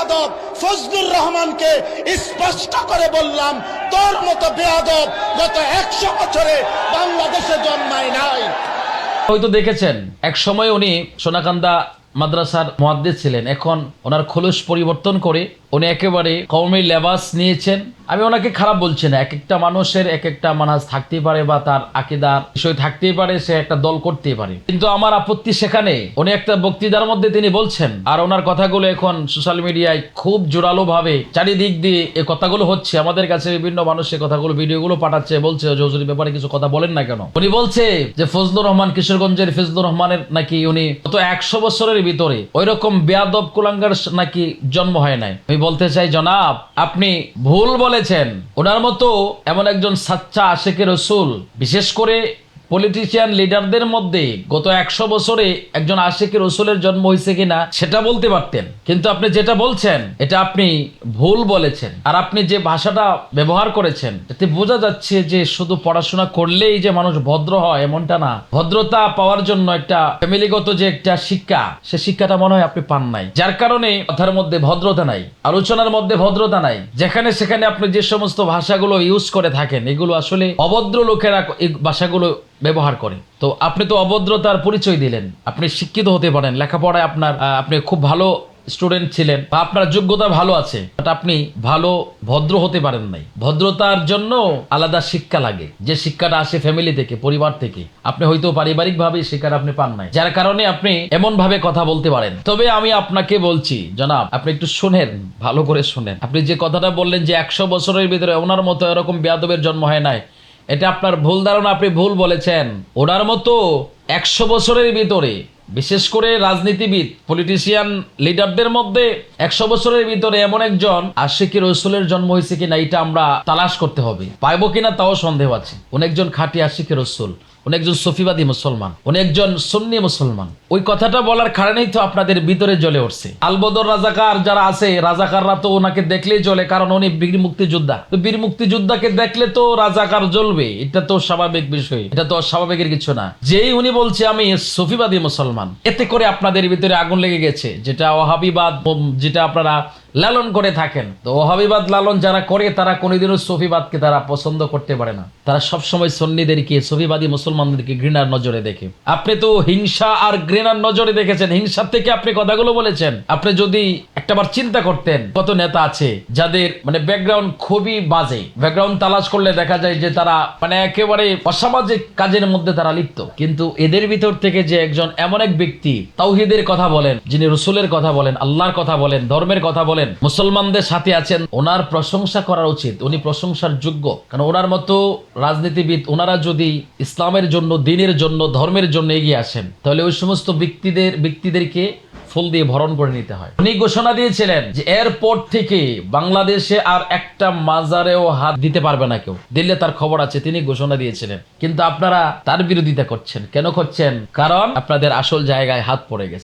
বেয়াদব ফজলুর রহমানকে স্পষ্ট করে বললাম, তোর মতো বেয়াদব গত 100 বছরে বাংলাদেশে জন্মায় নাই। হয়তো দেখেছেন এক সময় উনি সোনাকান্দা মাদ্রাসার মুয়াদ্দিস ছিলেন, এখন ওনার খোলস পরিবর্তন করে উনি একেবারে কওমি লেবাস নিয়েছেন। আমি ওনাকে খারাপ বলছি না, এক একটা মানুষের এক একটা মানহাজ থাকতেই পারে বা তার আকীদার বিষয় থাকতেই পারে, সে একটা দল করতেই পারে, কিন্তু আমার আপত্তি সেখানে উনি একটা বক্তৃতার মধ্যে তিনি বলছেন, আর ওনার কথাগুলো এখন সোশ্যাল মিডিয়ায় খুব জোরালো ভাবে চারিদিক দিয়ে এই কথাগুলো হচ্ছে, আমাদের কাছে বিভিন্ন মানুষ এই কথাগুলো ভিডিওগুলো পাঠাচ্ছে, বলছে যে হুজুরের ব্যাপারে কিছু কথা বলেন না কেন। উনি বলছে যে ফজলুর রহমান, কিশোরগঞ্জের ফজলুর রহমানের নাকি উনি গত 100 বছরের ভিতরে ওইরকম বেয়াদব কুলাঙ্গার নাকি জন্ম হয় নাই। আমি বলতে চাই জনাব, আপনি ভুল বলেছেন। ওনার মতো এমন একজন সাচ্চা আশিকে রসুল, বিশেষ করে পলিটিশিয়ান লিডারদের মধ্যে গত 100 বছরে একজন আশিকে রসুলের জন্ম হয়েছে কিনা সেটা বলতে পারতেন, কিন্তু আপনি যেটা বলছেন এটা আপনি ভুল বলেছেন। আর আপনি যে ভাষাটা ব্যবহার করেছেন এতে বোঝা যাচ্ছে যে শুধু পড়াশোনা করলেই যে মানুষ ভদ্র হয় এমনটা না। ভদ্রতা পাওয়ার জন্য একটা ফ্যামিলিগত যে একটা শিক্ষা, সে শিক্ষাটা মনে হয় আপনি পান নাই, যার কারণে কথার মধ্যে ভদ্রতা নাই, আলোচনার মধ্যে ভদ্রতা নাই। যেখানে সেখানে আপনি যে সমস্ত ভাষাগুলো ইউজ করে থাকেন এগুলো আসলে অভদ্র লোকেরা এই ভাষাগুলো ব্যবহার করে। তো আপনি তো অভদ্রতার পরিচয় দিলেন। আপনি শিক্ষিত হতে পারেন, লেখাপড়ায় আপনার আপনি খুব ভালো স্টুডেন্ট ছিলেন বা আপনার যোগ্যতা ভালো আছে, বাট আপনি ভালো ভদ্র হতে পারেন নাই। ভদ্রতার জন্য আলাদা শিক্ষা লাগে, যে শিক্ষাটা আসে ফ্যামিলি থেকে, পরিবার থেকে। আপনি হয়তো পারিবারিক ভাবে শিক্ষাটা আপনি পান নাই, যার কারণে আপনি এমন ভাবে কথা বলতে পারেন। তবে আমি আপনাকে বলছি জনাব, আপনি একটু শুনেন, ভালো করে শুনেন। আপনি যে কথাটা বললেন যে 100 বছরের ভিতরে ওনার মতো এরকম বেয়াদবের জন্ম হয় নাই, এটা আপনার ভুল ধারণা, আপনি ভুল বলেছেন। ওনার মতো 100 বছরের ভিতরে, বিশেষ করে রাজনীতিবিদ পলিটিশিয়ান লিডারদের মধ্যে 100 বছরের ভিতরে এমন একজন আশিকে রসুলের জন্ম হয়েছে কিনা এটা আমরা তালাশ করতে হবে। পাইবো কিনা তাও সন্দেহ আছে। উনি একজন খাঁটি আশিকে রসুল, উনি একজন সফিবাদী মুসলমান, উনি একজন সুন্নি মুসলমান। ওই কথাটা বলার কারণেই তো আপনাদের ভিতরে জ্বলে উঠছে। আলবদর রাজাকার যারা আছে, রাজাকাররা তো ওনাকে দেখলেই জ্বলে, কারণ উনি বীর মুক্তিযোদ্ধা। তো বীর মুক্তিযোদ্ধাকে দেখলে তো রাজাকার জ্বলবে, এটা তো স্বাভাবিক বিষয়, এটা তো অস্বাভাবিকের কিছু না। যেই উনি বলছে আমি সফিবাদী মুসলমান, এতে করে আপনাদের ভিতরে আগুন লেগে গেছে, যেটা ওয়াহাবিবাদ, যেটা আপনারা লালন করে থাকেন। তো ওয়াহাবিবাদ লালন যারা করে তারা কোনোদিনও সফিবাদকে তারা পছন্দ করতে পারে না। তারা সবসময় সুন্নিদেরকে, সফিবাদী মুসলমানদেরকে ঘৃণার নজরে দেখে। আপনি তো হিংসা আর ঘৃণার নজরে দেখেছেন, হিংসার থেকে আপনি কথাগুলো বলেছেন। আপনি যদি একটাবার চিন্তা করতেন, কত নেতা আছে যাদের মানে ব্যাকগ্রাউন্ড খুবই বাজে, ব্যাকগ্রাউন্ড তালাশ করলে দেখা যায় যে তারা মানে একেবারে অসামাজিক কাজের মধ্যে তারা লিপ্ত, কিন্তু এদের ভিতর থেকে যে একজন এমন এক ব্যক্তি তাওহীদের কথা বলেন, যিনি রসুলের কথা বলেন, আল্লাহর কথা বলেন, ধর্মের কথা বলেন, মুসলমানদের সাথে আছেন, ওনার প্রশংসা করা উচিত। উনি প্রশংসার যোগ্য, কারণ ওনার মতো রাজনীতিবিদ ওনারা যদি ইসলামের জন্য, দ্বীনের জন্য, ধর্মের জন্য এগিয়ে আসেন, তাহলে ওই সমস্ত ব্যক্তিদেরকে ফুল দিয়ে ভরণ করে নিতে হয়। উনি ঘোষণা দিয়েছিলেন যে এরপর থেকে বাংলাদেশে আর একটা মাজারেও হাত দিতে পারবে না কেউ, দিলে তার খবর আছে, তিনি ঘোষণা দিয়েছিলেন। কিন্তু আপনারা তার বিরোধিতা করছেন। কেন করছেন? কারণ আপনাদের আসল জায়গায় হাত পড়ে গেছে।